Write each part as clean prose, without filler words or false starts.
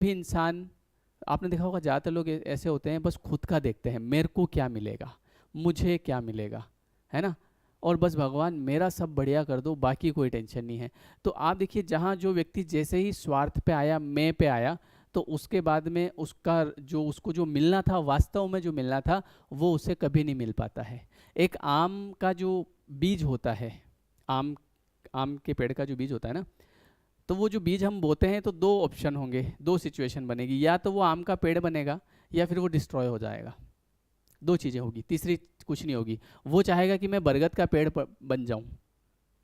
भी इंसान, आपने देखा होगा ज़्यादातर लोग ऐसे होते हैं, बस खुद का देखते हैं, मेरे को क्या मिलेगा, मुझे क्या मिलेगा, है ना, और बस भगवान मेरा सब बढ़िया कर दो, बाकी कोई टेंशन नहीं है। तो आप देखिए, जहाँ जो व्यक्ति जैसे ही स्वार्थ पे आया, मैं पे आया, तो उसके बाद में उसका जो, उसको जो मिलना था, वास्तव में जो मिलना था, वो उसे कभी नहीं मिल पाता है। एक आम का जो बीज होता है, आम आम के पेड़ का जो बीज होता है ना, तो वो जो बीज हम बोते हैं, तो दो ऑप्शन होंगे, दो सिचुएशन बनेगी, या तो वो आम का पेड़ बनेगा, या फिर वो डिस्ट्रॉय हो जाएगा। दो चीज़ें होगी, तीसरी कुछ नहीं होगी। वो चाहेगा कि मैं बरगद का पेड़ बन जाऊं,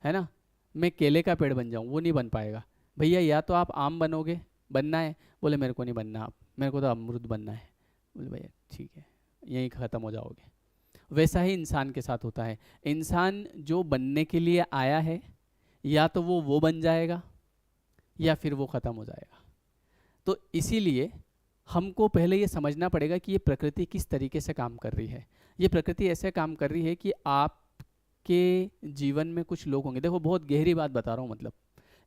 है ना, मैं केले का पेड़ बन जाऊं, वो नहीं बन पाएगा। भैया या तो आप आम बनोगे, बनना है, बोले मेरे को नहीं बनना, आप, मेरे को तो अमरूद बनना है, बोले भैया ठीक है, यहीं ख़त्म हो जाओगे। वैसा ही इंसान के साथ होता है। इंसान जो बनने के लिए आया है, या तो वो बन जाएगा, या फिर वो ख़त्म हो जाएगा। तो इसीलिए हमको पहले ये समझना पड़ेगा कि ये प्रकृति किस तरीके से काम कर रही है। ये प्रकृति ऐसे काम कर रही है कि आपके जीवन में कुछ लोग होंगे, देखो बहुत गहरी बात बता रहा हूँ, मतलब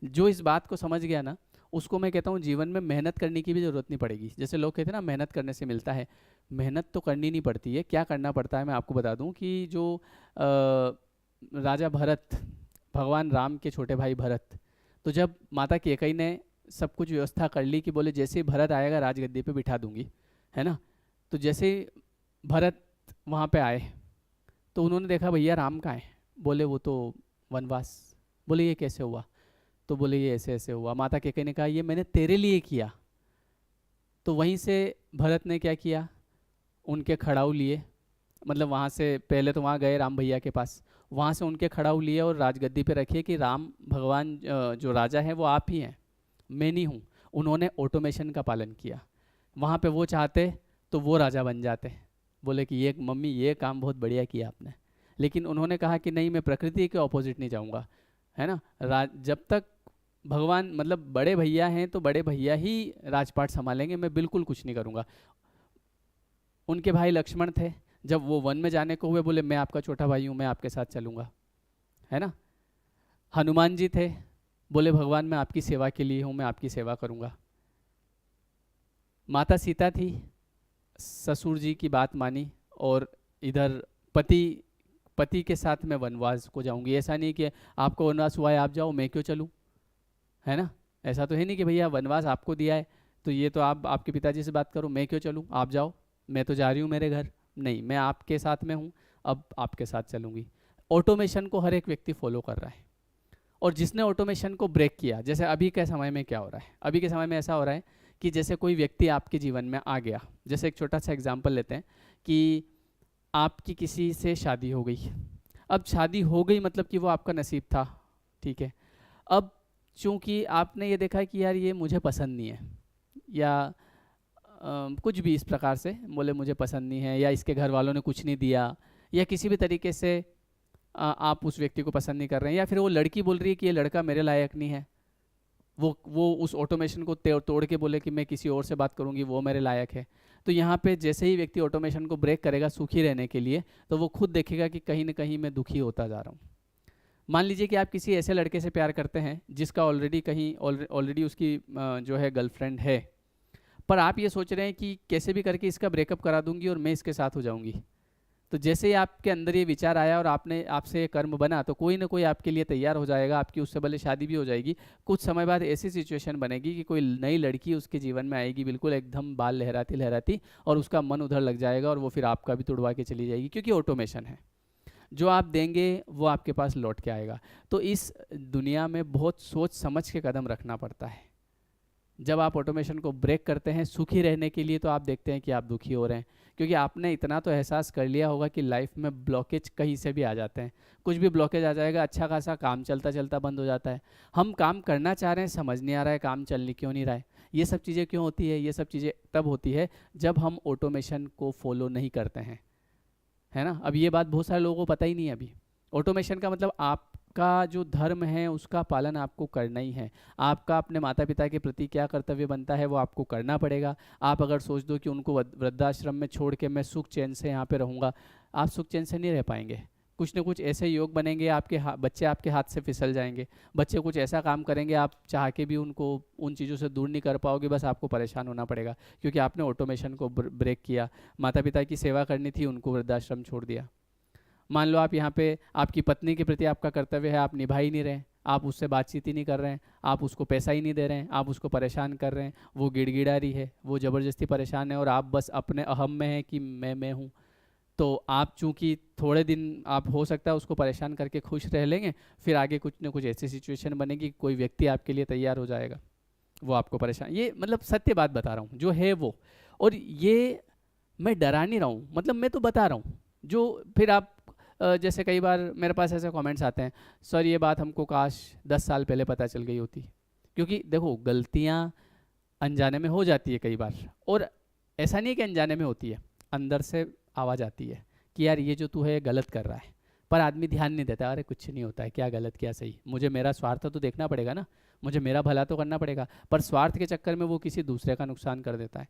जो इस बात को समझ गया ना, उसको मैं कहता हूँ जीवन में मेहनत करने की भी ज़रूरत नहीं पड़ेगी। जैसे लोग कहते हैं ना मेहनत करने से मिलता है, मेहनत तो करनी नहीं पड़ती है। क्या करना पड़ता है, मैं आपको बता दूँ कि जो राजा भरत, भगवान राम के छोटे भाई भरत, तो जब माता कैकेयी ने सब कुछ व्यवस्था कर ली कि बोले जैसे ही भरत आएगा राजगद्दी पे बिठा दूंगी, है ना, तो जैसे ही भरत वहाँ पे आए, तो उन्होंने देखा भैया राम कहाँ है, बोले वो तो वनवास। बोले ये कैसे हुआ, तो बोले ये ऐसे ऐसे हुआ। माता कैकेयी ने कहा ये मैंने तेरे लिए किया। तो वहीं से भरत ने क्या किया, उनके खड़ाऊ लिए, मतलब वहाँ से पहले तो वहाँ गए राम भैया के पास, वहाँ से उनके खड़ाऊ लिए और राजगद्दी पे रखिए कि राम भगवान जो राजा है वो आप ही हैं, मैं नहीं हूँ। उन्होंने ऑटोमेशन का पालन किया। वहाँ पे वो चाहते तो वो राजा बन जाते, बोले कि ये मम्मी ये काम बहुत बढ़िया किया आपने, लेकिन उन्होंने कहा कि नहीं, मैं प्रकृति के ऑपोजिट नहीं जाऊँगा, है ना। जब तक भगवान, मतलब बड़े भैया हैं तो बड़े भैया ही राजपाट संभालेंगे, मैं बिल्कुल कुछ नहीं करूँगा। उनके भाई लक्ष्मण थे, जब वो वन में जाने को हुए, बोले मैं आपका छोटा भाई हूँ, मैं आपके साथ चलूँगा, है ना। हनुमान जी थे, बोले भगवान मैं आपकी सेवा के लिए हूँ, मैं आपकी सेवा करूँगा। माता सीता थी, ससुर जी की बात मानी, और इधर पति पति के साथ मैं वनवास को जाऊंगी। ऐसा नहीं कि आपको वनवास हुआ है आप जाओ, मैं क्यों चलूँ, है ना। ऐसा तो है नहीं कि भैया वनवास आपको दिया है तो ये तो आप आपके पिताजी से बात करो, मैं क्यों चलूँ, आप जाओ, मैं तो जा रही हूँ मेरे घर। नहीं, मैं आपके साथ में हूँ, अब आपके साथ चलूँगी। ऑटोमेशन को हर एक व्यक्ति फॉलो कर रहा है, और जिसने ऑटोमेशन को ब्रेक किया, जैसे अभी के समय में क्या हो रहा है, अभी के समय में ऐसा हो रहा है कि जैसे कोई व्यक्ति आपके जीवन में आ गया, जैसे एक छोटा सा एग्जांपल लेते हैं कि आपकी किसी से शादी हो गई। अब शादी हो गई मतलब कि वो आपका नसीब था, ठीक है। अब चूंकि आपने ये देखा कि यार ये मुझे पसंद नहीं है, या कुछ भी इस प्रकार से बोले मुझे पसंद नहीं है, या इसके घर वालों ने कुछ नहीं दिया, या किसी भी तरीके से आप उस व्यक्ति को पसंद नहीं कर रहे हैं, या फिर वो लड़की बोल रही है कि ये लड़का मेरे लायक नहीं है, वो उस ऑटोमेशन को तोड़ के बोले कि मैं किसी और से बात करूंगी, वो मेरे लायक है। तो यहाँ पे जैसे ही व्यक्ति ऑटोमेशन को ब्रेक करेगा सुखी रहने के लिए, तो वो खुद देखेगा कि कहीं ना कहीं मैं दुखी होता जा रहा हूँ। मान लीजिए कि आप किसी ऐसे लड़के से प्यार करते हैं जिसका ऑलरेडी उसकी जो है गर्लफ्रेंड है, पर आप ये सोच रहे हैं कि कैसे भी करके इसका ब्रेकअप करा दूंगी और मैं इसके साथ हो जाऊंगी। तो जैसे ही आपके अंदर ये विचार आया और आपसे ये कर्म बना, तो कोई ना कोई आपके लिए तैयार हो जाएगा, आपकी उससे भले शादी भी हो जाएगी। कुछ समय बाद ऐसी सिचुएशन बनेगी कि कोई नई लड़की उसके जीवन में आएगी, बिल्कुल एकदम बाल लहराती लहराती, और उसका मन उधर लग जाएगा और वो फिर आपका भी तुड़वा के चली जाएगी, क्योंकि ऑटोमेशन है, जो आप देंगे वो आपके पास लौट के आएगा। तो इस दुनिया में बहुत सोच समझ के कदम रखना पड़ता है। जब आप ऑटोमेशन को ब्रेक करते हैं सुखी रहने के लिए, तो आप देखते हैं कि आप दुखी हो रहे हैं, क्योंकि आपने इतना तो एहसास कर लिया होगा कि लाइफ में ब्लॉकेज कहीं से भी आ जाते हैं। कुछ भी ब्लॉकेज आ जाएगा, अच्छा खासा काम चलता चलता बंद हो जाता है। हम काम करना चाह रहे हैं, समझ नहीं आ रहा है काम चल क्यों नहीं रहा है। ये सब चीज़ें क्यों होती है, ये सब चीज़ें तब होती है जब हम ऑटोमेशन को फॉलो नहीं करते हैं, है ना। अब ये बात बहुत सारे लोगों को पता ही नहीं है अभी। ऑटोमेशन का मतलब आपका जो धर्म है उसका पालन आपको करना ही है। आपका अपने माता पिता के प्रति क्या कर्तव्य बनता है वो आपको करना पड़ेगा। आप अगर सोच दो कि उनको वृद्धाश्रम में छोड़ के मैं सुख चैन से यहाँ पे रहूँगा, आप सुख चैन से नहीं रह पाएंगे। कुछ ना कुछ ऐसे योग बनेंगे, बच्चे आपके हाथ से फिसल जाएंगे। बच्चे कुछ ऐसा काम करेंगे, आप चाह के भी उनको उन चीज़ों से दूर नहीं कर पाओगे, बस आपको परेशान होना पड़ेगा, क्योंकि आपने ऑटोमेशन को ब्रेक किया। माता पिता की सेवा करनी थी, उनको वृद्धाश्रम छोड़ दिया। मान लो आप यहाँ पे, आपकी पत्नी के प्रति आपका कर्तव्य है, आप निभा ही नहीं रहे, आप उससे बातचीत ही नहीं कर रहे हैं, आप उसको पैसा ही नहीं दे रहे हैं, आप उसको परेशान कर रहे हैं, वो गिड़गिड़ा रही है, वो ज़बरदस्ती परेशान है, और आप बस अपने अहम में हैं कि मैं हूँ। तो आप चूंकि थोड़े दिन आप हो सकता है उसको परेशान करके खुश रह लेंगे, फिर आगे कुछ ना कुछ ऐसी सिचुएशन बनेगी, कोई व्यक्ति आपके लिए तैयार हो जाएगा, वो आपको परेशान, ये मतलब सत्य बात बता रहा हूँ जो है वो। और ये मैं डरा नहीं रहा हूँ, मतलब मैं तो बता रहा हूँ। जो फिर आप जैसे कई बार मेरे पास ऐसे कमेंट्स आते हैं, सर ये बात हमको काश 10 साल पहले पता चल गई होती। क्योंकि देखो, गलतियाँ अनजाने में हो जाती है कई बार, और ऐसा नहीं है कि अनजाने में होती है, अंदर से आवाज़ आती है कि यार ये जो तू है गलत कर रहा है, पर आदमी ध्यान नहीं देता, अरे कुछ नहीं होता है, क्या गलत क्या सही, मुझे मेरा स्वार्थ तो देखना पड़ेगा ना, मुझे मेरा भला तो करना पड़ेगा। पर स्वार्थ के चक्कर में वो किसी दूसरे का नुकसान कर देता है।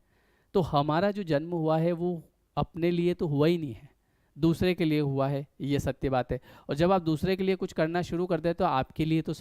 तो हमारा जो जन्म हुआ है वो अपने लिए तो हुआ ही नहीं है, दूसरे के लिए हुआ है, ये सत्य बात है। और जब आप दूसरे के लिए कुछ करना शुरू कर दें तो आपके लिए तो सब